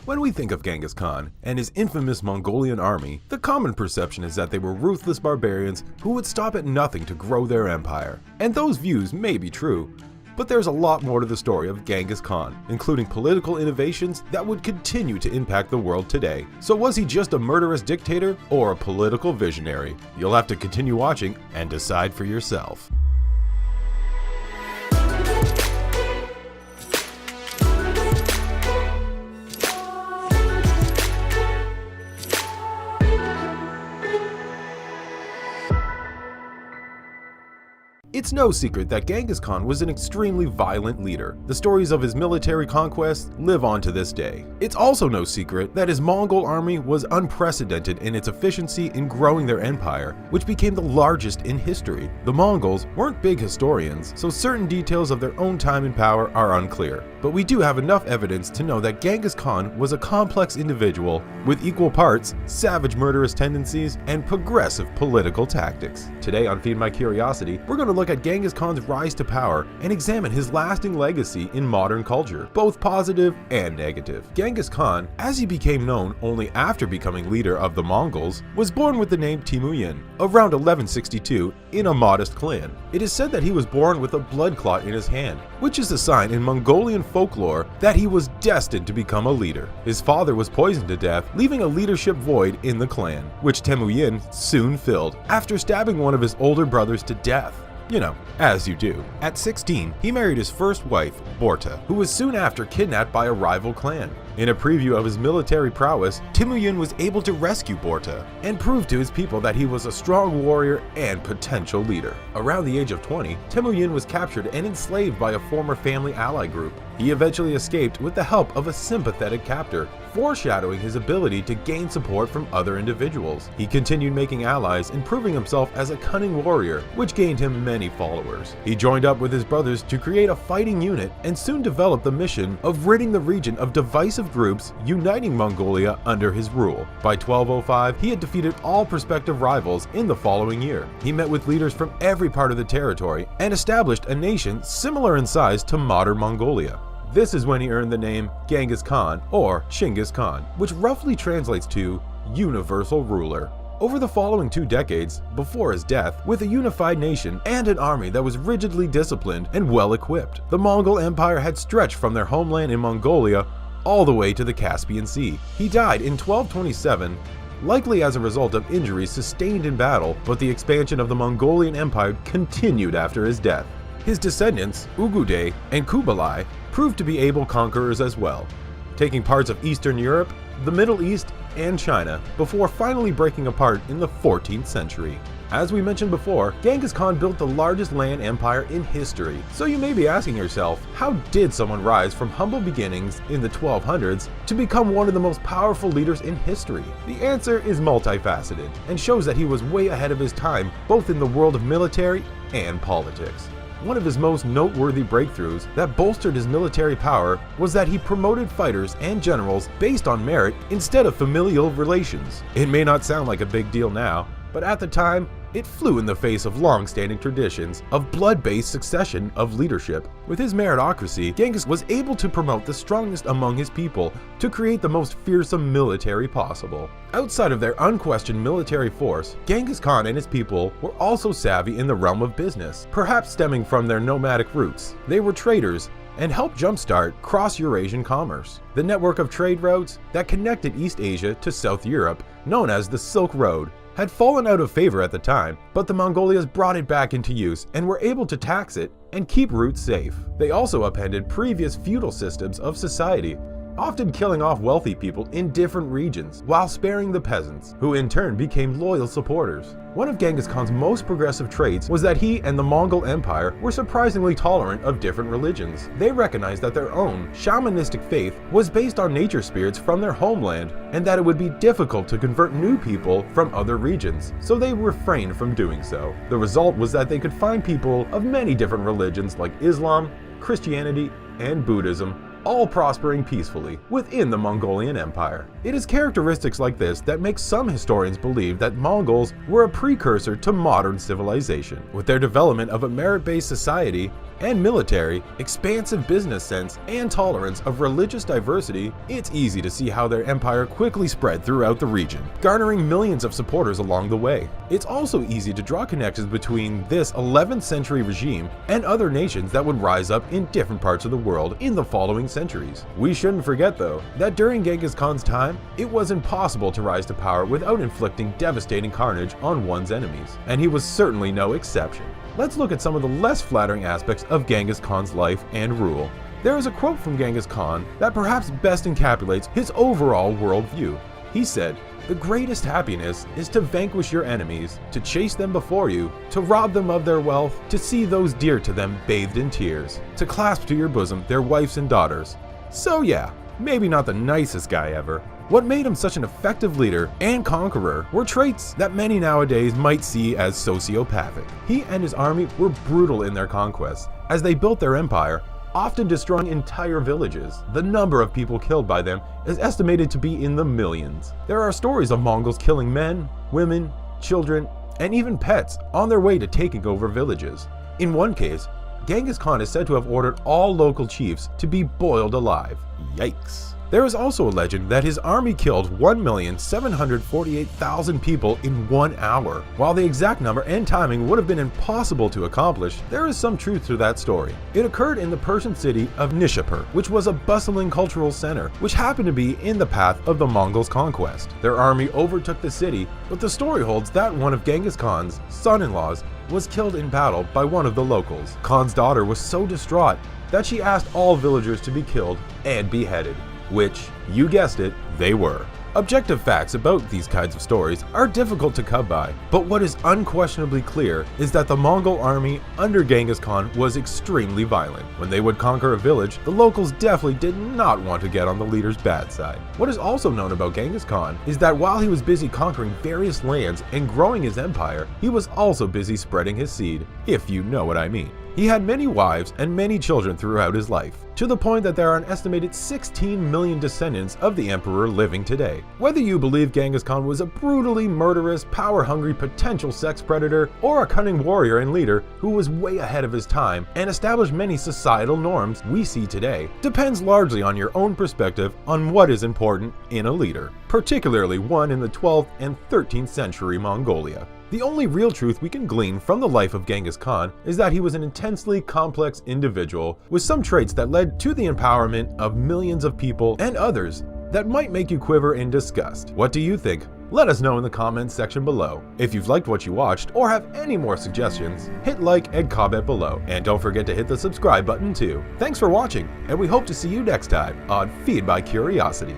When we think of Genghis Khan and his infamous Mongolian army, the common perception is that they were ruthless barbarians who would stop at nothing to grow their empire. And those views may be true, but there's a lot more to the story of Genghis Khan, including political innovations that would continue to impact the world today. So was he just a murderous dictator or a political visionary? You'll have to continue watching and decide for yourself. It's no secret that Genghis Khan was an extremely violent leader. The stories of his military conquests live on to this day. It's also no secret that his Mongol army was unprecedented in its efficiency in growing their empire, which became the largest in history. The Mongols weren't big historians, so certain details of their own time and power are unclear. But we do have enough evidence to know that Genghis Khan was a complex individual with equal parts savage murderous tendencies and progressive political tactics. Today on Feed My Curiosity, we're going to look at Genghis Khan's rise to power and examine his lasting legacy in modern culture, both positive and negative. Genghis Khan, as he became known only after becoming leader of the Mongols, was born with the name Temujin around 1162 in a modest clan. It is said that he was born with a blood clot in his hand, which is a sign in Mongolian folklore that he was destined to become a leader. His father was poisoned to death, leaving a leadership void in the clan, which Temujin soon filled after stabbing one of his older brothers to death. You know, as you do. At 16, he married his first wife, Borta, who was soon after kidnapped by a rival clan. In a preview of his military prowess, Temujin was able to rescue Borta and prove to his people that he was a strong warrior and potential leader. Around the age of 20, Temujin was captured and enslaved by a former family ally group. He eventually escaped with the help of a sympathetic captor, foreshadowing his ability to gain support from other individuals. He continued making allies and proving himself as a cunning warrior, which gained him many followers. He joined up with his brothers to create a fighting unit and soon developed the mission of ridding the region of divisive groups, uniting Mongolia under his rule. By 1205, he had defeated all prospective rivals in the following year. He met with leaders from every part of the territory and established a nation similar in size to modern Mongolia. This is when he earned the name Genghis Khan or Genghis Khan, which roughly translates to universal ruler. Over the following 2 decades, before his death, with a unified nation and an army that was rigidly disciplined and well equipped, the Mongol Empire had stretched from their homeland in Mongolia all the way to the Caspian Sea. He died in 1227, likely as a result of injuries sustained in battle, but the expansion of the Mongolian Empire continued after his death. His descendants, Ugude and Kublai, proved to be able conquerors as well, taking parts of Eastern Europe, the Middle East, and China before finally breaking apart in the 14th century. As we mentioned before, Genghis Khan built the largest land empire in history. So you may be asking yourself, how did someone rise from humble beginnings in the 1200s to become one of the most powerful leaders in history? The answer is multifaceted and shows that he was way ahead of his time, both in the world of military and politics. One of his most noteworthy breakthroughs that bolstered his military power was that he promoted fighters and generals based on merit instead of familial relations. It may not sound like a big deal now, but at the time, it flew in the face of long-standing traditions of blood-based succession of leadership. With his meritocracy, Genghis was able to promote the strongest among his people to create the most fearsome military possible. Outside of their unquestioned military force, Genghis Khan and his people were also savvy in the realm of business, perhaps stemming from their nomadic roots. They were traders and helped jumpstart cross-Eurasian commerce, the network of trade routes that connected East Asia to South Europe, known as the Silk Road, had fallen out of favor at the time, but the Mongolians brought it back into use and were able to tax it and keep routes safe. They also upended previous feudal systems of society, often killing off wealthy people in different regions while sparing the peasants, who in turn became loyal supporters. One of Genghis Khan's most progressive traits was that he and the Mongol Empire were surprisingly tolerant of different religions. They recognized that their own shamanistic faith was based on nature spirits from their homeland and that it would be difficult to convert new people from other regions, so they refrained from doing so. The result was that they could find people of many different religions like Islam, Christianity, and Buddhism, all prospering peacefully within the Mongolian Empire. It is characteristics like this that make some historians believe that Mongols were a precursor to modern civilization. With their development of a merit-based society, and military, expansive business sense, and tolerance of religious diversity, it's easy to see how their empire quickly spread throughout the region, garnering millions of supporters along the way. It's also easy to draw connections between this 11th century regime and other nations that would rise up in different parts of the world in the following centuries. We shouldn't forget, though, that during Genghis Khan's time, it was impossible to rise to power without inflicting devastating carnage on one's enemies, and he was certainly no exception. Let's look at some of the less flattering aspects of Genghis Khan's life and rule. There is a quote from Genghis Khan that perhaps best encapsulates his overall worldview. He said, "The greatest happiness is to vanquish your enemies, to chase them before you, to rob them of their wealth, to see those dear to them bathed in tears, to clasp to your bosom their wives and daughters." So yeah, maybe not the nicest guy ever. What made him such an effective leader and conqueror were traits that many nowadays might see as sociopathic. He and his army were brutal in their conquests, as they built their empire, often destroying entire villages. The number of people killed by them is estimated to be in the millions. There are stories of Mongols killing men, women, children, and even pets on their way to taking over villages. In one case, Genghis Khan is said to have ordered all local chiefs to be boiled alive. Yikes. There is also a legend that his army killed 1,748,000 people in 1 hour. While the exact number and timing would have been impossible to accomplish, there is some truth to that story. It occurred in the Persian city of Nishapur, which was a bustling cultural center, which happened to be in the path of the Mongols' conquest. Their army overtook the city, but the story holds that one of Genghis Khan's son-in-laws was killed in battle by one of the locals. Khan's daughter was so distraught that she asked all villagers to be killed and beheaded. Which, you guessed it, they were. Objective facts about these kinds of stories are difficult to come by, but what is unquestionably clear is that the Mongol army under Genghis Khan was extremely violent. When they would conquer a village, the locals definitely did not want to get on the leader's bad side. What is also known about Genghis Khan is that while he was busy conquering various lands and growing his empire, he was also busy spreading his seed, if you know what I mean. He had many wives and many children throughout his life, to the point that there are an estimated 16 million descendants of the emperor living today. Whether you believe Genghis Khan was a brutally murderous, power-hungry potential sex predator, or a cunning warrior and leader who was way ahead of his time and established many societal norms we see today, depends largely on your own perspective on what is important in a leader, particularly one in the 12th and 13th century Mongolia. The only real truth we can glean from the life of Genghis Khan is that he was an intensely complex individual with some traits that led to the empowerment of millions of people and others that might make you quiver in disgust. What do you think? Let us know in the comments section below. If you've liked what you watched or have any more suggestions, hit like and comment below. And don't forget to hit the subscribe button too. Thanks for watching, and we hope to see you next time on Feed My Curiosity.